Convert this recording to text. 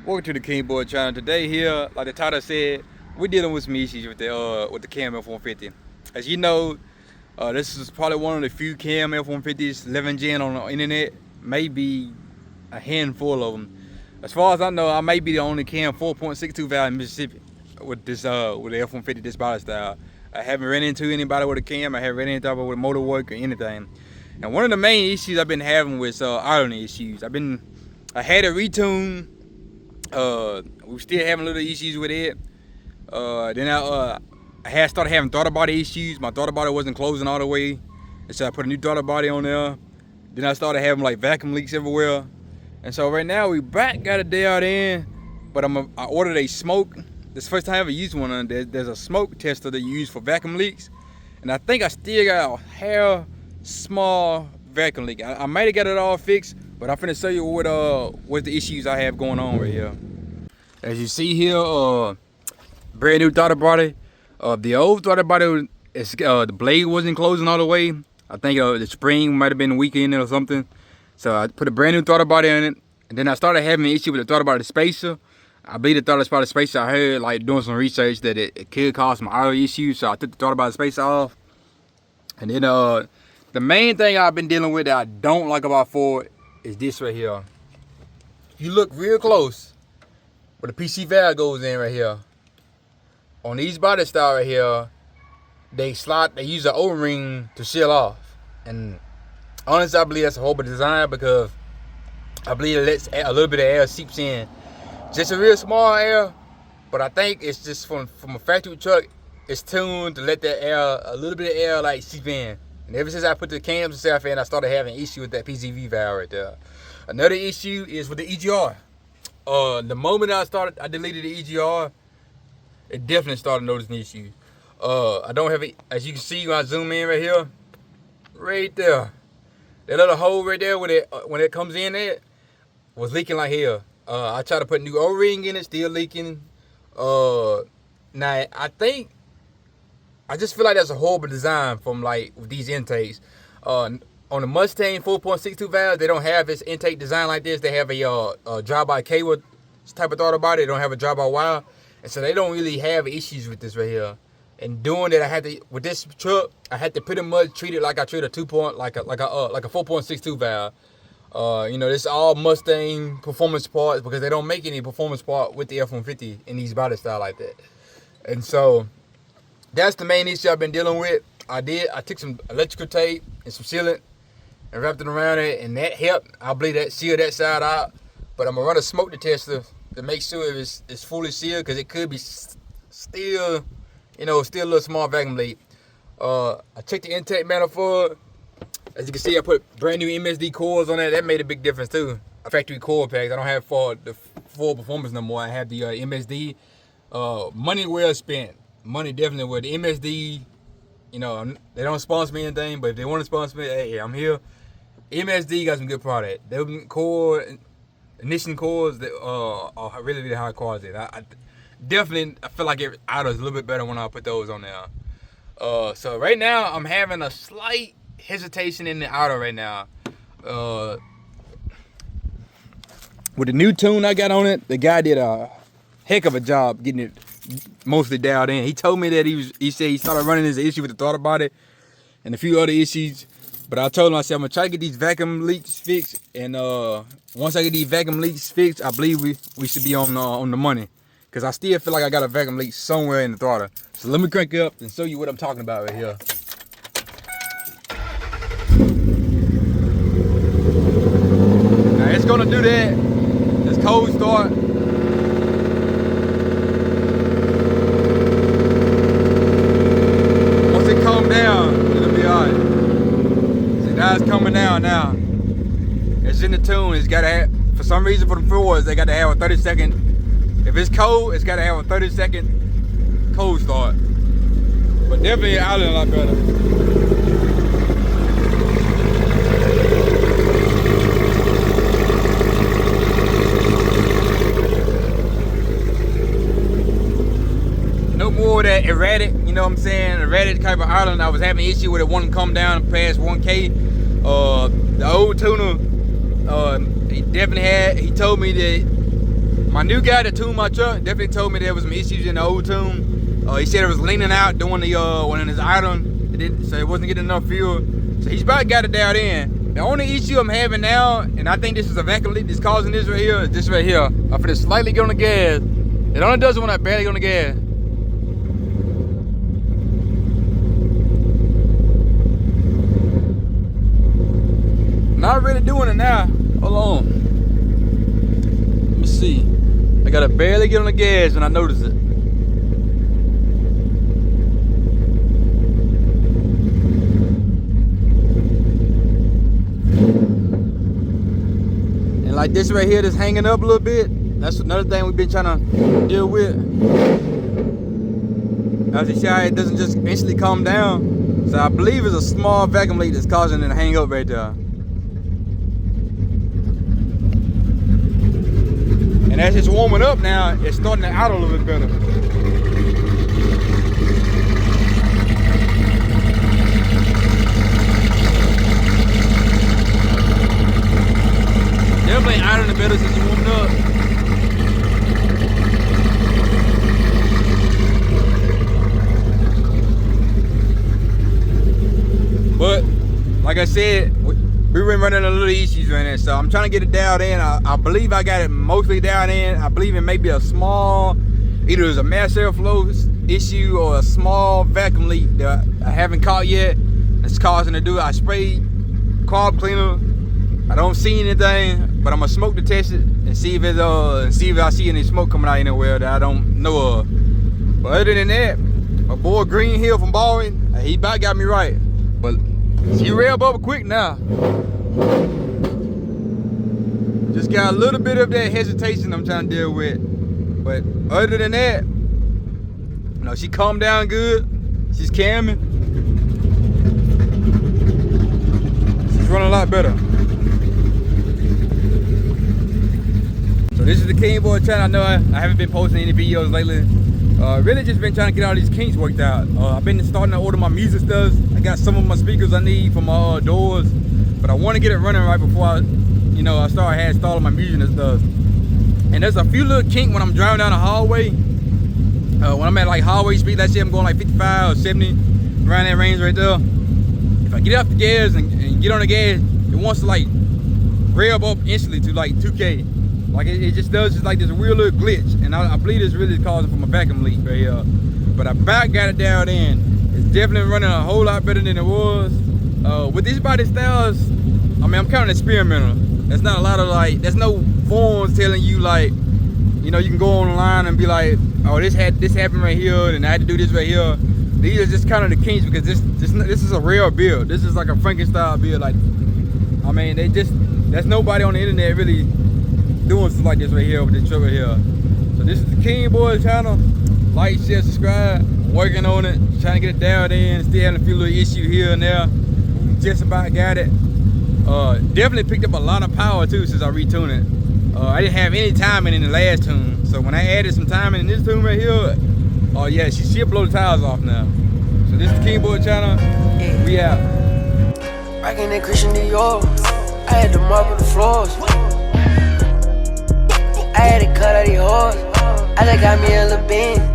Welcome to the King Boy channel. Today here, like the title said, we're dealing with some issues with the Cam F150. As you know, this is probably one of the few Cam F150s 11 gen on the internet. Maybe a handful of them. As far as I know, I may be the only Cam 4.62 valve in Mississippi with this with the F150 this body style. I haven't ran into anybody with a Cam. I haven't ran into anybody with motor work or anything. And one of the main issues I've been having was idling issues. I had it retuned. We still having little issues with it. Then I had started having throttle body issues. My throttle body wasn't closing all the way, and so I put a new throttle body on there. Then I started having like vacuum leaks everywhere, and so right now we got a day out in. But I ordered a smoke. This is the first time I ever used one. There's a smoke tester that you use for vacuum leaks, and I think I still got a hair small vacuum leak. I might have got it all fixed. But I'm finna show you what the issues I have going on right here. As you see here, brand new throttle body. The old throttle body, the blade wasn't closing all the way. I think the spring might have been weak in it or something. So I put a brand new throttle body on it, and then I started having an issue with the throttle body spacer. I believe the throttle body spacer, I heard like doing some research that it could cause some idle issues. So I took the throttle body spacer off, and then the main thing I've been dealing with that I don't like about Ford is this right here. If you look real close, where the PC valve goes in right here, on these body style right here, they use an O-ring to seal off. And honestly, I believe that's a horrible design because I believe it lets a little bit of air seeps in. Just a real small air, but I think it's just from a factory truck, it's tuned to let that air, a little bit of air like seep in. And ever since I put the cams and stuff in, I started having an issue with that PCV valve right there. Another issue is with the EGR. The moment I deleted the EGR, it definitely started noticing issues. I don't have it, as you can see when I zoom in right here, right there. That little hole right there when it comes in there was leaking like hell. I tried to put new O-ring in it, still leaking. Now I just feel like that's a horrible design from like these intakes. On the Mustang 4.62 valve, they don't have this intake design like this. They have a drive-by cable type of throttle body. They don't have a drive-by wire, and so they don't really have issues with this right here. And doing that, with this truck, I had to pretty much treat it like I treat a 4.62 valve. You know, this is all Mustang performance parts because they don't make any performance part with the F150 in these body style like that. And so that's the main issue I've been dealing with. I took some electrical tape and some sealant and wrapped it around it, and that helped. I believe that sealed that side out. But I'm gonna run a smoke detector to make sure it's fully sealed because it could be still a little small vacuum leak. I checked the intake manifold. As you can see, I put brand new MSD coils on that. That made a big difference too. Factory coil packs. I don't have the full performance no more. I have the MSD. Money well spent. Money definitely with the MSD. You know, they don't sponsor me anything, but if they want to sponsor me, hey, I'm here. MSD got some good product. Them core ignition cores that are really, really high quality. I feel like it idles a little bit better when I put those on there. So right now I'm having a slight hesitation in the idle right now. With the new tune I got on it, the guy did a heck of a job getting it mostly dialed in. He told me that he said he started running into issue with the throttle body and a few other issues. But I told him, I said, I'm gonna try to get these vacuum leaks fixed, and once I get these vacuum leaks fixed, I believe we should be on the money. Cause I still feel like I got a vacuum leak somewhere in the throttle. So let me crank it up and show you what I'm talking about right here. Now it's gonna do that. It's cold start. Now it's coming down now. It's in the tune. It's gotta have, for some reason for the Fords, they gotta have a 30-second. If it's cold, it's gotta have a 30-second cold start. But definitely idling a lot better. No more of that erratic, you know what I'm saying? Erratic type of idling. I was having an issue with it wouldn't come down past 1K. The old tuner, he told me that My new guy that tuned my truck definitely told me there was some issues in the old tune. He said it was leaning out doing the when it's idle, so it wasn't getting enough fuel. So he's about got it down in. The only issue I'm having now, and I think this is a vacuum leak that's causing this right here, is this right here. I'm finna slightly get on the gas. It only does it when I barely get on the gas. Not really doing it now. Hold on. Let me see. I gotta barely get on the gas when I notice it. And like this right here that's hanging up a little bit, that's another thing we've been trying to deal with. As you see how it doesn't just instantly calm down. So I believe it's a small vacuum leak that's causing it to hang up right there. And as it's warming up now, it's starting to idle a little bit better. Definitely idling better since it's warming up. But like I said, we've been running a little issues right now, so I'm trying to get it dialed in. I believe I got it mostly dialed in. I believe it may be a small, either it's a mass airflow issue or a small vacuum leak that I haven't caught yet. It's causing it to do it. I sprayed carb cleaner. I don't see anything, but I'm gonna smoke detect it and see if it see if I see any smoke coming out anywhere that I don't know of. But other than that, my boy Green Hill from Baldwin, he about got me right. But she rev up quick now. Just got a little bit of that hesitation I'm trying to deal with. But other than that, you know, she calmed down good. She's camming. She's running a lot better. So this is the King Boy channel. I know I haven't been posting any videos lately. Really just been trying to get all these kinks worked out. I've been starting to order my music stuff. I got some of my speakers I need for my doors, but I want to get it running right before I start installing my music and stuff. And there's a few little kinks when I'm driving down the hallway. When I'm at like hallway speed, let's say I'm going like 55 or 70, around that range right there. If I get off the gas and get on the gas, it wants to like rev up instantly to like 2K. Like it just does just like this weird little glitch, and I believe this really is causing from a vacuum leak right here. But I about got it down in. It's definitely running a whole lot better than it was. With these body styles, I mean, I'm kind of experimental. There's not a lot of like, there's no forms telling you like, you know, you can go online and be like, oh, this happened right here, and I had to do this right here. These are just kind of the kinks because this is a real build. This is like a Frankenstein build. Like, I mean, there's nobody on the internet really doing stuff like this right here with this truck right here. So this is the King Boy channel. Like, share, subscribe. I'm working on it, trying to get it dialed in. Still having a few little issues here and there. Just about got it. Definitely picked up a lot of power too since I retuned it. I didn't have any timing in the last tune, so when I added some timing in this tune right here, oh yeah, she'll blow the tires off now. So this is the King Boy channel. We out. Rockin' that Christian Dior. I had to marble the floors. I had to cut out the horse. I just got me a little bin.